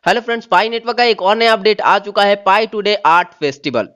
Hello friends, पाई network का एक और नया अपडेट आ चुका है, पाई टुडे आर्ट फेस्टिवल।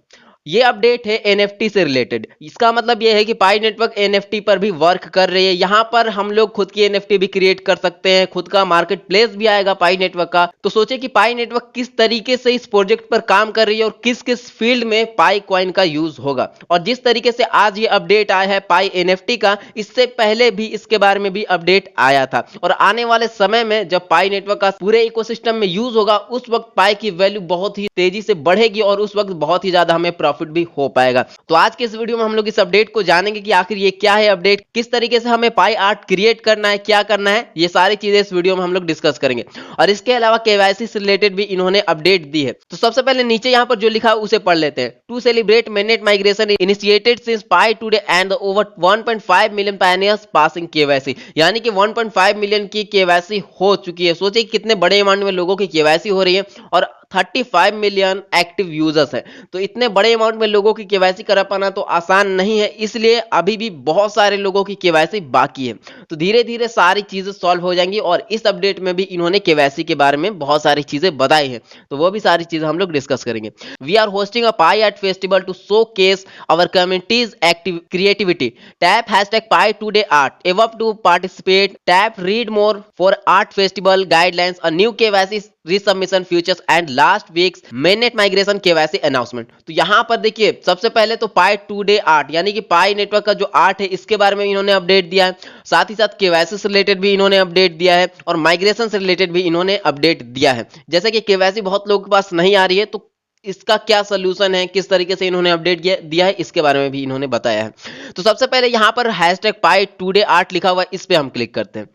ये अपडेट है एनएफटी से रिलेटेड। इसका मतलब ये है कि पाई नेटवर्क एनएफटी पर भी वर्क कर रही है। यहाँ पर हम लोग खुद की एनएफटी भी क्रिएट कर सकते हैं, खुद का मार्केट प्लेस भी आएगा पाई नेटवर्क का। तो सोचे कि पाई नेटवर्क किस तरीके से इस प्रोजेक्ट पर काम कर रही है और किस किस फील्ड में पाई कॉइन का यूज होगा। और जिस तरीके से आज ये अपडेट आया है पाई एनएफटी का, इससे पहले भी इसके बारे में भी अपडेट आया था। और आने वाले समय में जब पाई नेटवर्क का पूरे इकोसिस्टम में यूज होगा, उस वक्त पाई की वैल्यू बहुत ही तेजी से बढ़ेगी और उस वक्त बहुत ही ज्यादा हमें प्रॉफिट भी हो पाएगा। तो आज के इस वीडियो में हम लोग इस अपडेट को जानेंगे कि आखिर ये क्या है अपडेट, किस तरीके से हमें पाई आर्ट क्रिएट करना है, क्या करना है, ये सारी चीजें इस वीडियो में हम लोग डिस्कस करेंगे। और इसके अलावा केवाईसी से रिलेटेड भी इन्होंने अपडेट दी है। तो सबसे पहले नीचे यहाँ पर जो लिखा है उसे पढ़ लेते हैं। To celebrate mainnet migration initiated since Pi today and over 1.5 million pioneers passing KYC, यानी कि 1.5 मिलियन की केवाईसी हो चुकी है। सोचिए कितने बड़े अमाउंट में लोगों की केवाईसी हो रही है और 35 मिलियन एक्टिव यूजर्स है। तो इतने बड़े अमाउंट में लोगों की केवाईसी करा पाना तो आसान नहीं है, इसलिए अभी भी बहुत सारे लोगों की केवाईसी बाकी है। तो धीरे धीरे सारी चीजें सॉल्व हो जाएंगी और इस अपडेट में भी इन्होंने केवाईसी के बारे में बहुत सारी चीजें बताई हैं, तो वो भी सारी चीजें हम लोग डिस्कस करेंगे। We are hosting a Pi art festival to showcase our communities active creativity. Tap hashtag Pi today art above to participate. Tap read more for art festival guidelines, a new KYC resubmission features and last week's mainnet migration KYC announcement. तो यहां पर देखिए सबसे पहले तो पाई today art यानी कि पाई network का जो आर्ट है इसके बारे में इन्होंने अपडेट दिया है। साथ ही साथ केवाईसी से रिलेटेड भी इन्होंने अपडेट दिया है और माइग्रेशन से रिलेटेड भी इन्होंने अपडेट दिया है। जैसे कि केवाईसी बहुत लोगों के पास नहीं आ रही है, तो इसका क्या सोल्यूशन है, किस तरीके से इन्होंने अपडेट दिया है, इसके बारे में भी इन्होंने बताया है। तो सबसे पहले यहां पर हैशटैग पाई टुडे आर्ट लिखा हुआ है, इस पे हम क्लिक करते हैं।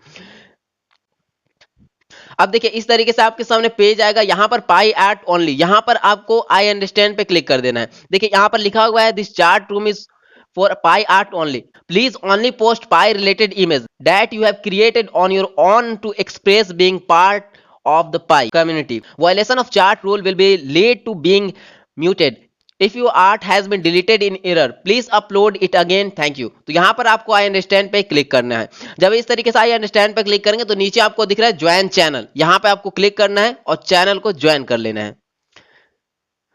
अब देखिए इस तरीके से आपके सामने पेज आएगा। यहां पर पाई आर्ट ओनली, यहां पर आपको आई अंडरस्टैंड पे क्लिक कर देना है। देखिए यहां पर लिखा हुआ है this chat room is for Pi art only, please only post Pi related image that you have created on your own to express being part of the Pi community. Violation of chart rule will be lead to being muted. If your art has been deleted in error, please upload it again. Thank you. तो यहाँ पर आपको I understand पे click करना है। जब इस तरीके से आई अंडरस्टैंड पे क्लिक करेंगे तो नीचे आपको दिख रहा है ज्वाइन चैनल, यहाँ पे आपको क्लिक करना है और चैनल को ज्वाइन कर लेना है।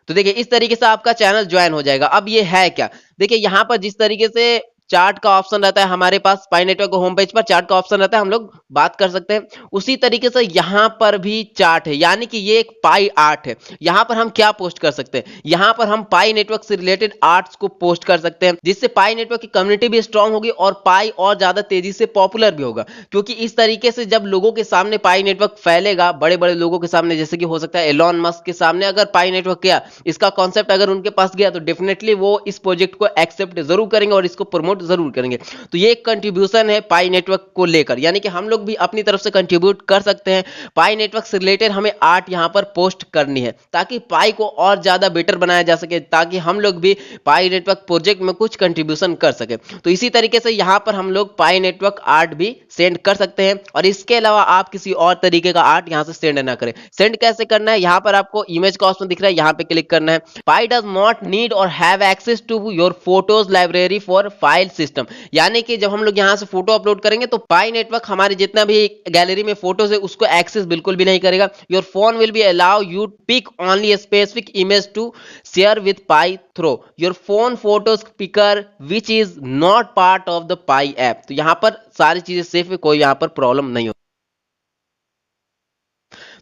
तो देखिए इस तरीके से आपका चैनल ज्वाइन हो जाएगा। अब ये है क्या, देखिए यहाँ पर जिस तरीके से चार्ट का ऑप्शन रहता है हमारे पास पाई नेटवर्क के होम पेज पर चार्ट का ऑप्शन रहता है, हम लोग बात कर सकते हैं, उसी तरीके से यहाँ पर भी चार्ट है, यानी कि ये एक पाई आर्ट है। यहाँ पर हम क्या पोस्ट कर सकते हैं, यहाँ पर हम पाई नेटवर्क से रिलेटेड आर्ट्स को पोस्ट कर सकते हैं, जिससे पाई नेटवर्क की कम्युनिटी भी स्ट्रांग होगी और पाई और ज्यादा तेजी से पॉपुलर भी होगा। क्योंकि इस तरीके से जब लोगों के सामने पाई नेटवर्क फैलेगा, बड़े बड़े लोगों के सामने, जैसे कि हो सकता है एलॉन मस्क के सामने अगर पाई नेटवर्क गया, इसका कॉन्सेप्ट अगर उनके पास गया, तो डेफिनेटली वो इस प्रोजेक्ट को एक्सेप्ट जरूर करेंगे और इसको प्रमोट जरूर करेंगे। तो ये एक कंट्रीब्यूशन है पाई नेटवर्क को लेकर, यानी कि हम लोग भी अपनी तरफ से कंट्रीब्यूट कर सकते हैं। पाई नेटवर्क से रिलेटेड हमें आर्ट यहां पर पोस्ट करनी है ताकि पाई को और ज्यादा बेटर बनाया जा सके, ताकि हम लोग भी पाई नेटवर्क प्रोजेक्ट में कुछ कंट्रीब्यूशन कर सके। तो इसी तरीके से यहां पर हम लोग पाई नेटवर्क आर्ट भी सेंड कर सकते हैं। और इसके अलावा आप किसी और तरीके का आर्ट यहां से सेंड ना करें। सेंड कैसे करना है, यहां पर आपको इमेज का ऑप्शन दिख रहा है, यहां पे क्लिक करना है। Pi does not need or have access to your photos library for file system, यानी कि जब हम लोग यहां से फोटो अपलोड करेंगे तो पाई नेटवर्क हमारे जितना भी गैलरी में फोटोज है उसको एक्सेस बिल्कुल भी नहीं करेगा। Your phone will be allow you pick only a specific image to share with Pi through your phone photos picker which is not part of the Pi app। तो यहां पर सारी चीजें सेफ है, कोई यहां पर प्रॉब्लम नहीं हो।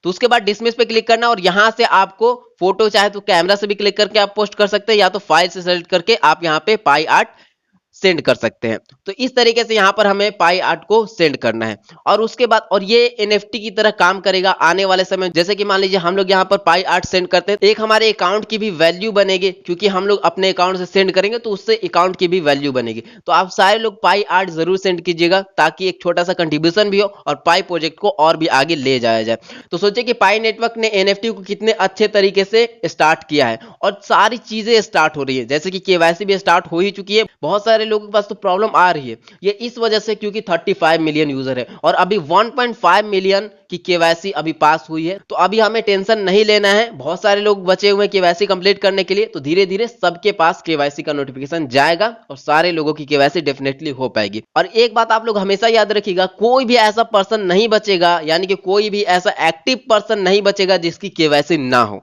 तो उसके बाद डिसमिस पे क्लिक करना और यहां से आपको फोटो चाहे तो कैमरा से भी क्लिक करके आप पोस्ट कर सकते हैं, या तो फाइल से सेलेक्ट करके आप यहां पे पाई आर्ट सेंड कर सकते हैं। तो इस तरीके से यहां पर हमें पाई आर्ट को सेंड करना है। और उसके बाद और ये एनएफटी की तरह काम करेगा आने वाले समय। जैसे कि मान लीजिए हम लोग यहां पर पाई आर्ट सेंड करते हैं, एक हमारे अकाउंट की भी वैल्यू बनेगी, क्योंकि हम लोग अपने अकाउंट से सेंड करेंगे तो उससे अकाउंट की भी वैल्यू बनेगी। तो आप सारे लोग पाई आर्ट जरूर सेंड कीजिएगा ताकि एक छोटा सा कंट्रीब्यूशन भी हो और पाई प्रोजेक्ट को और भी आगे ले जाया जाए। तो सोचिए कि पाई नेटवर्क ने एनएफटी को कितने अच्छे तरीके से स्टार्ट किया है और सारी चीजें स्टार्ट हो रही है। जैसे कि केवाईसी भी स्टार्ट हो ही चुकी है, बहुत सारे लोगों के पास तो प्रॉब्लम आ रही है। ये इस वजह से क्योंकि 35 मिलियन यूजर है और अभी 1.5 मिलियन की केवाईसी अभी पास हुई है। तो अभी हमें टेंशन नहीं लेना है, बहुत सारे लोग बचे हुए हैं केवाईसी कंप्लीट करने के लिए, तो धीरे धीरे सबके पास केवाईसी का नोटिफिकेशन जाएगा और सारे लोगों की केवाईसी डेफिनेटली हो पाएगी। और एक बात आप लोग हमेशा याद रखिएगा, कोई भी ऐसा पर्सन नहीं बचेगा, यानी कि कोई भी ऐसा एक्टिव पर्सन नहीं बचेगा जिसकी केवाईसी ना हो।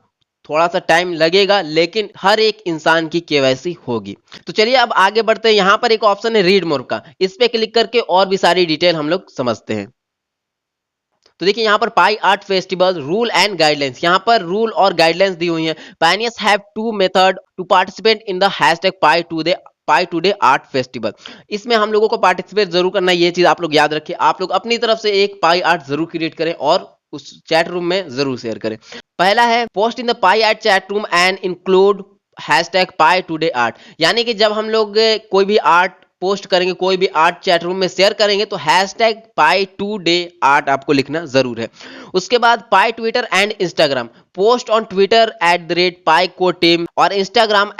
थोड़ा सा टाइम लगेगा लेकिन हर एक इंसान की केवाईसी होगी। तो चलिए अब आगे बढ़ते हैं। यहाँ पर एक ऑप्शन है रीड मोर का, इस पे क्लिक करके और भी सारी डिटेल हम लोग समझते हैं। तो देखिए यहाँ पर Pi art festival rule and guidelines, यहाँ पर रूल और गाइडलाइंस दी हुई हैं। Pioneers have two method to participate in the hashtag Pi today art festival. इसमें हम लोगों को पार्टिसिपेट जरूर करना है, ये चीज आप लोग याद रखिए। आप लोग अपनी तरफ से एक पाई आर्ट जरूर क्रिएट करें और उस चैट रूम में जरूर शेयर करें। पहला है post in the Pi art chat room and include hashtag Pi today art, यानी कि जब हम लोग कोई भी आर्ट पोस्ट करेंगे, कोई भी आर्ट चैट रूम में शेयर करेंगे तो hashtag Pi today art आपको लिखना जरूर है। उसके बाद Pi Twitter and Instagram, post on Twitter @Pi core team और Instagram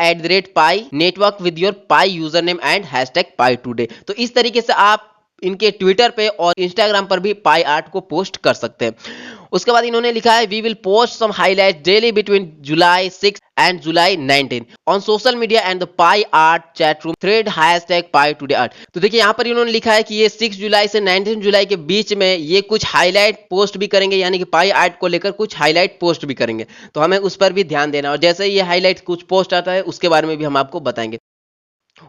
@Pi network with your Pi user name and hashtag Pi today. तो इस तरीके से आप इनके ट्विटर पे और इंस्टाग्राम पर भी पाई आर्ट को पोस्ट कर सकते हैं। उसके बाद इन्होंने लिखा है we will post some highlight daily between July 6 and July 19 on social media and the Pi art chat room thread hashtag Pi today art. तो देखिए यहाँ पर इन्होंने लिखा है कि ये 6 जुलाई से 19 जुलाई के बीच में ये कुछ हाईलाइट पोस्ट भी करेंगे, यानी कि पाई आर्ट को लेकर कुछ हाईलाइट पोस्ट भी करेंगे। तो हमें उस पर भी ध्यान देना, और जैसे ही ये हाईलाइट कुछ पोस्ट आता है उसके बारे में भी हम आपको बताएंगे।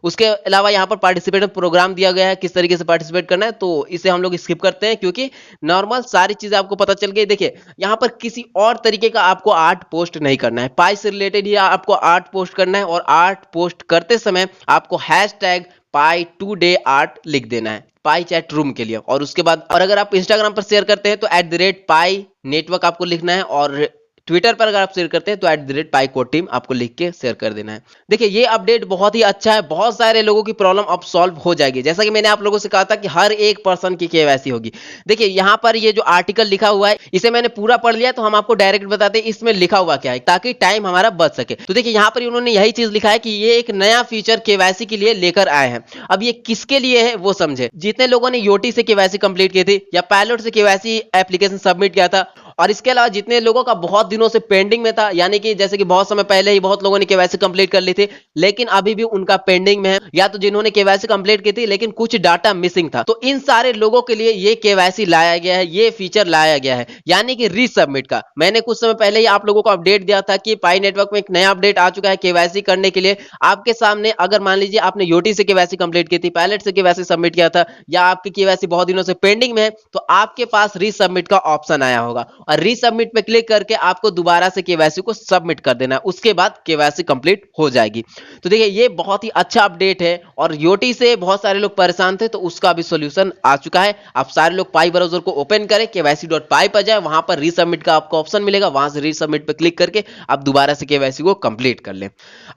उसके अलावा यहाँ पर पार्टिसिपेट प्रोग्राम दिया गया है, किस तरीके से पार्टिसिपेट करना है, तो इसे हम लोग स्किप करते हैं क्योंकि नॉर्मल सारी चीजें आपको पता चल गई। देखिए यहाँ पर किसी और तरीके का आपको आर्ट पोस्ट नहीं करना है, पाई से रिलेटेड ही आपको आर्ट पोस्ट करना है और आर्ट पोस्ट करते समय आपको hashtag Pi today art लिख देना है पाई चैट रूम के लिए। और उसके बाद और अगर आप इंस्टाग्राम पर शेयर करते हैं तो @पाई नेटवर्क आपको लिखना है, और ट्विटर पर अगर आप शेयर करते हैं तो @पाई को टीम आपको लिख के शेयर कर देना है। देखिए ये अपडेट बहुत ही अच्छा है, बहुत सारे लोगों की प्रॉब्लम अब सॉल्व हो जाएगी। जैसा कि मैंने आप लोगों से कहा था कि हर एक पर्सन की केवाईसी होगी। देखिए यहाँ पर ये जो आर्टिकल लिखा हुआ है इसे मैंने पूरा पढ़ लिया, तो हम आपको डायरेक्ट बताते हैं इसमें लिखा हुआ क्या है ताकि टाइम हमारा बच सके। तो देखिए यहाँ पर उन्होंने यही चीज लिखा है कि ये एक नया फीचर केवाईसी के लिए लेकर आए हैं। अब ये किसके लिए है वो समझे। जितने लोगों ने योटी से केवाईसी कंप्लीट की थी या पायलट से केवाईसी एप्लीकेशन सबमिट किया था, और इसके अलावा जितने लोगों का बहुत दिनों से पेंडिंग में था, यानी कि जैसे कि बहुत समय पहले ही बहुत लोगों ने केवाईसी कंप्लीट कर ली थी लेकिन अभी भी उनका पेंडिंग में है, या तो जिन्होंने केवाईसी कंप्लीट की थी लेकिन कुछ डाटा मिसिंग था, तो इन सारे लोगों के लिए ये केवाईसी लाया गया है, ये फीचर लाया गया है, यानी कि रीसबमिट का। मैंने कुछ समय पहले ही आप लोगों को अपडेट दिया था कि पाई नेटवर्क में एक नया अपडेट आ चुका है केवाईसी करने के लिए। आपके सामने अगर मान लीजिए आपने योटी से केवाईसी कंप्लीट की थी, पायलट से केवाईसी सबमिट किया था, या आपकी केवाईसी बहुत दिनों से पेंडिंग में है, तो आपके पास रीसबमिट का ऑप्शन आया होगा और रीसबमिट पे क्लिक करके आपको दोबारा से केवाईसी को सबमिट कर देना है। उसके बाद केवाईसी कंप्लीट हो जाएगी। तो देखिए ये बहुत ही अच्छा अपडेट है, और योटी से बहुत सारे लोग परेशान थे तो उसका भी सॉल्यूशन आ चुका है। आप सारे लोग पाई ब्राउजर को ओपन करें, kyc.py पर जाए, वहां पर रीसबमिट का आपको ऑप्शन मिलेगा, वहां से रीसबमिट पे क्लिक करके आप दोबारा से केवाईसी को कंप्लीट कर लें।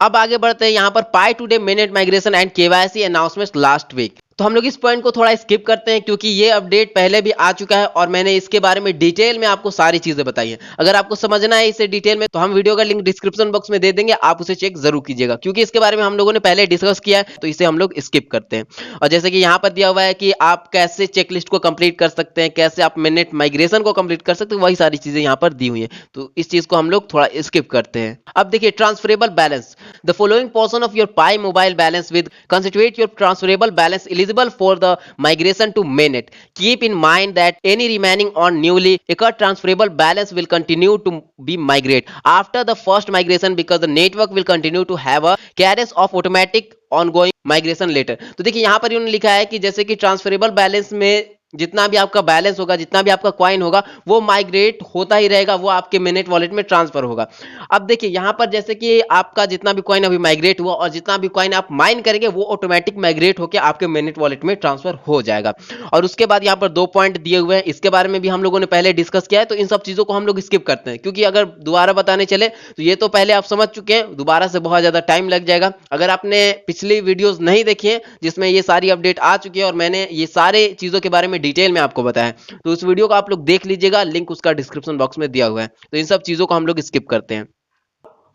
अब आगे बढ़ते हैं। यहाँ पर Pi today mainnet migration and KYC announcement last week, तो हम लोग इस पॉइंट को थोड़ा स्किप करते हैं क्योंकि ये अपडेट पहले भी आ चुका है और मैंने इसके बारे में डिटेल में आपको सारी चीजें बताई हैं। अगर आपको समझना है इसे डिटेल में तो हम वीडियो का लिंक डिस्क्रिप्शन बॉक्स में दे देंगे, आप उसे चेक जरूर कीजिएगा क्योंकि इसके बारे में हम लोगों ने पहले डिस्कस किया है, तो इसे हम लोग स्किप करते हैं। और जैसे कि यहाँ पर दिया हुआ है कि आप कैसे चेकलिस्ट को कंप्लीट कर सकते हैं, कैसे आप मिनट माइग्रेशन को कंप्लीट कर सकते हैं, वही सारी चीजें यहाँ पर दी हुई है, तो इस चीज को हम लोग थोड़ा स्किप करते हैं। अब देखिए transferable balance, the following portion of your pi mobile balance with constitute your transferable balance eligible for the migration to mainnet. Keep in mind that any remaining on newly occurred transferable balance will continue to be migrate after the first migration because the network will continue to have a cadence of automatic ongoing migration later. तो देखिए यहाँ पर इन्होंने लिखा है कि जैसे कि ट्रांसफरेबल बैलेंस में जितना भी आपका बैलेंस होगा, जितना भी आपका कॉइन होगा, वो माइग्रेट होता ही रहेगा, वो आपके मिनट वॉलेट में ट्रांसफर होगा। अब देखिए यहाँ पर जैसे कि आपका जितना भी कॉइन अभी माइग्रेट हुआ और जितना भी कॉइन आप माइन करेंगे वो ऑटोमेटिक माइग्रेट होकर आपके मिनट वॉलेट में ट्रांसफर हो जाएगा। और उसके बाद यहाँ पर 2 पॉइंट दिए हुए हैं, इसके बारे में भी हम लोगों ने पहले डिस्कस किया है, तो इन सब चीजों को हम लोग स्किप करते हैं क्योंकि अगर दोबारा बताने चले तो ये तो पहले आप समझ चुके हैं, दोबारा से बहुत ज्यादा टाइम लग जाएगा। अगर आपने पिछली वीडियोस नहीं देखी है जिसमें ये सारी अपडेट आ चुकी है और मैंने ये सारे चीजों के बारे में डिटेल में आपको बताया, तो उस वीडियो को आप लोग देख लीजिएगा, लिंक उसका डिस्क्रिप्शन बॉक्स में दिया हुआ है। तो इन सब चीजों को हम लोग स्किप करते हैं।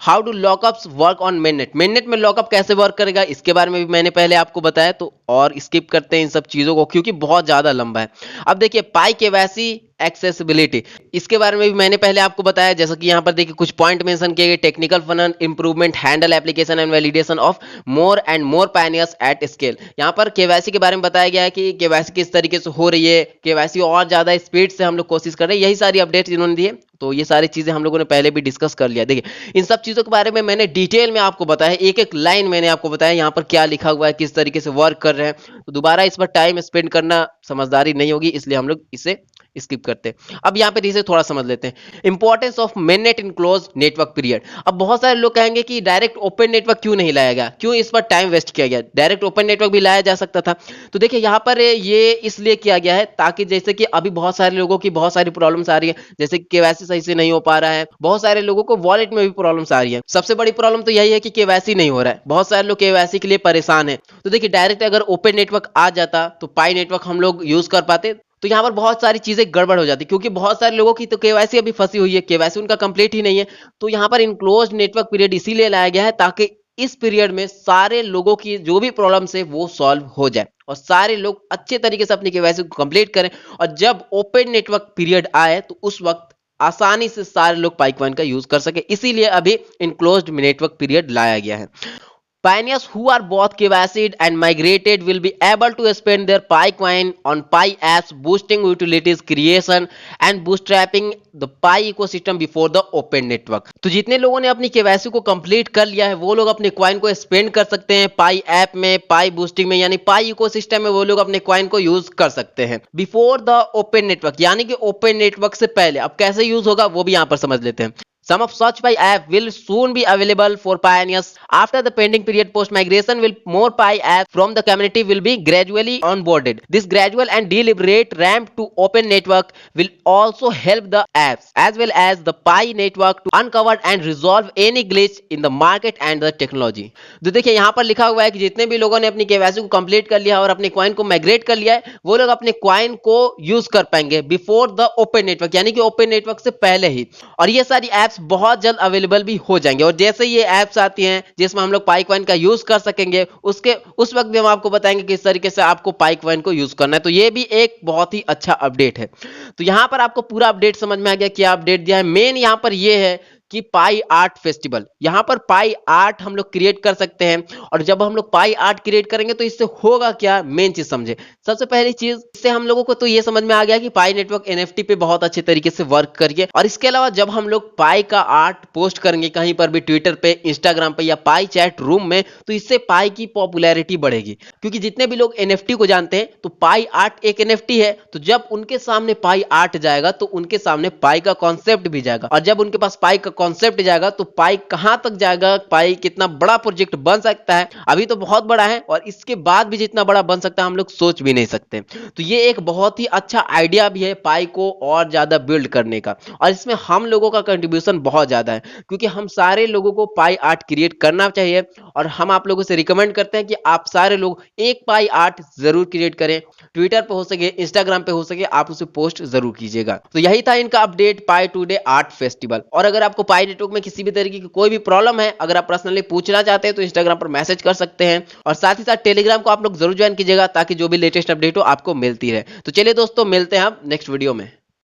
How do lockups work on mainnet, mainnet में लॉकअप कैसे वर्क करेगा इसके बारे में भी मैंने पहले आपको बताया, तो और स्किप करते हैं इन सब चीजों को क्योंकि बहुत ज्यादा लंबा है। अब देखिए पाई केवाईसी एक्सेसिबिलिटी, इसके बारे में भी मैंने पहले आपको बताया, जैसा कि यहाँ पर देखिए कुछ पॉइंट मेंशन किए गए, technical funnel improvement, handle application and validation of more and more pioneers at scale. यहाँ पर केवाईसी के बारे में बताया गया है कि केवाईसी किस तरीके से हो रही है, केवाईसी और ज्यादा स्पीड से हम लोग कोशिश कर रहे हैं, यही सारी अपडेट्स इन्होंने दी है। तो ये सारी चीजें हम लोगों ने पहले भी डिस्कस कर लिया। देखिए इन सब चीजों के बारे में मैंने डिटेल में आपको बताया, एक एक लाइन मैंने आपको बताया यहाँ पर क्या लिखा हुआ है, किस तरीके से वर्क कर रहे हैं, तो दोबारा इस पर टाइम स्पेंड करना समझदारी नहीं होगी, इसलिए हम लोग इसे स्किप करते हैं। अब यहाँ पे इसे थोड़ा समझ लेते हैं, importance of mainnet in close network period. अब बहुत सारे लोग कहेंगे कि डायरेक्ट ओपन नेटवर्क क्यों नहीं लाया गया, क्यों इस पर टाइम वेस्ट किया गया, डायरेक्ट ओपन नेटवर्क भी लाया जा सकता था। तो देखिए यहाँ पर ये इसलिए किया गया है ताकि जैसे कि अभी बहुत सारे लोगों की बहुत सारी प्रॉब्लम्स आ रही है, जैसे केवाईसी सही से नहीं हो पा रहा है, बहुत सारे लोगों को वॉलेट में भी प्रॉब्लम्स आ रही है। सबसे बड़ी प्रॉब्लम तो यही है कि केवाईसी नहीं हो रहा है, बहुत सारे लोग केवाईसी के लिए परेशान है। तो देखिए डायरेक्ट अगर ओपन नेटवर्क आ जाता तो पाई नेटवर्क हम लोग यूज कर पाते, तो यहाँ पर बहुत सारी चीजें गड़बड़ हो जाती क्योंकि बहुत सारे लोगों की तो केवाईसी अभी फंसी हुई है, केवाईसी उनका कंप्लीट ही नहीं है। तो यहाँ पर इनक्लोज्ड नेटवर्क पीरियड इसीलिए लाया गया है ताकि इस पीरियड में सारे लोगों की जो भी प्रॉब्लम्स है वो सॉल्व हो जाए और सारे लोग अच्छे तरीके से अपनी केवाईसी को कंप्लीट करें, और जब ओपन नेटवर्क पीरियड आए तो उस वक्त आसानी से सारे लोग पाइकवाइन का यूज कर सके, इसीलिए अभी इनक्लोज्ड नेटवर्क पीरियड लाया गया है। Pioneers who are both KYC'd and migrated will be able to spend their PiCoin on Pi apps, boosting utilities creation and bootstrapping the Pi ecosystem before the open network। तो जितने लोगों ने अपनी KYC को complete कर लिया है वो लोग अपने कॉइन को स्पेंड कर सकते हैं पाई ऐप में, पाई बूस्टिंग में, यानी पाई इकोसिस्टम में वो लोग अपने कॉइन को यूज कर सकते हैं बिफोर द ओपन नेटवर्क, यानी कि ओपन नेटवर्क से पहले। अब कैसे यूज होगा वो भी यहाँ पर समझ लेते हैं। Some of such Pi app will soon be available for pioneers after the pending period. Post migration will more Pi apps from the community will be gradually onboarded. This gradual and deliberate ramp to open network will also help the apps as well as the Pi network to uncover and resolve any glitch in the market and the technology। तो देखिए यहाँ पर लिखा हुआ है कि जितने भी लोगों ने अपनी केवाईसी को कंप्लीट कर लिया और अपने कॉइन को माइग्रेट कर लिया है वो लोग अपने कॉइन को यूज कर पाएंगे बिफोर द ओपन नेटवर्क, यानी कि ओपन नेटवर्क से पहले ही, और ये सारी एप्स बहुत जल्द अवेलेबल भी हो जाएंगे। और जैसे ये एप्स आती हैं जिसमें हम लोग पाइकवाइन का यूज कर सकेंगे उस वक्त भी हम आपको बताएंगे किस तरीके से आपको पाइकवाइन को यूज करना है। तो ये भी एक बहुत ही अच्छा अपडेट है। तो यहाँ पर आपको पूरा अपडेट समझ में आ गया, क्या अपडेट दिया है। मेन यहाँ पर ये है कि पाई आर्ट फेस्टिवल, यहाँ पर पाई आर्ट हम लोग क्रिएट कर सकते हैं, और जब हम लोग पाई आर्ट क्रिएट करेंगे तो इससे होगा क्या, मेन चीज समझे। सबसे पहली चीज इससे हम लोगों को तो ये समझ में आ गया कि पाई नेटवर्क एनएफटी पे बहुत अच्छे तरीके से वर्क करिए, और इसके अलावा जब हम लोग पाई का आर्ट पोस्ट करेंगे कहीं पर भी, ट्विटर पे, इंस्टाग्राम पे या पाई चैट रूम में, तो इससे पाई की पॉपुलैरिटी बढ़ेगी, क्योंकि जितने भी लोग एनएफटी को जानते हैं तो पाई आर्ट एक एनएफटी है, तो जब उनके सामने पाई आर्ट जाएगा तो उनके सामने पाई का कॉन्सेप्ट भी जाएगा, और जब उनके पास पाई का कॉन्सेप्ट जाएगा तो पाई कहां तक जाएगा, पाई कितना बड़ा प्रोजेक्ट बन सकता है, अभी तो बहुत बड़ा है और इसके बाद भी जितना बड़ा बन सकता है हम लोग सोच भी नहीं सकते। तो ये एक बहुत ही अच्छा आइडिया भी है पाई को और ज्यादा बिल्ड करने का, और इसमें हम लोगों का कंट्रीब्यूशन बहुत ज्यादा है, क्योंकि हम सारे लोगों को पाई आर्ट क्रिएट करना चाहिए, और हम आप लोगों से रिकमेंड करते हैं कि आप सारे लोग एक पाई आर्ट जरूर क्रिएट करें, ट्विटर पे हो सके, इंस्टाग्राम पे हो सके, आप उसे पोस्ट जरूर कीजिएगा। तो यही था इनका अपडेट पाई टुडे आर्ट फेस्टिवल। और अगर आपको पाई नेटवर्क में किसी भी तरीके की कोई भी प्रॉब्लम है, अगर आप पर्सनली पूछना चाहते हैं तो इंस्टाग्राम पर मैसेज कर सकते हैं, और साथ ही साथ टेलीग्राम को आप लोग जरूर ज्वाइन कीजिएगा ताकि जो भी लेटेस्ट अपडेट हो आपको मिलती रहे। तो चलिए दोस्तों, मिलते हैं आप नेक्स्ट वीडियो में।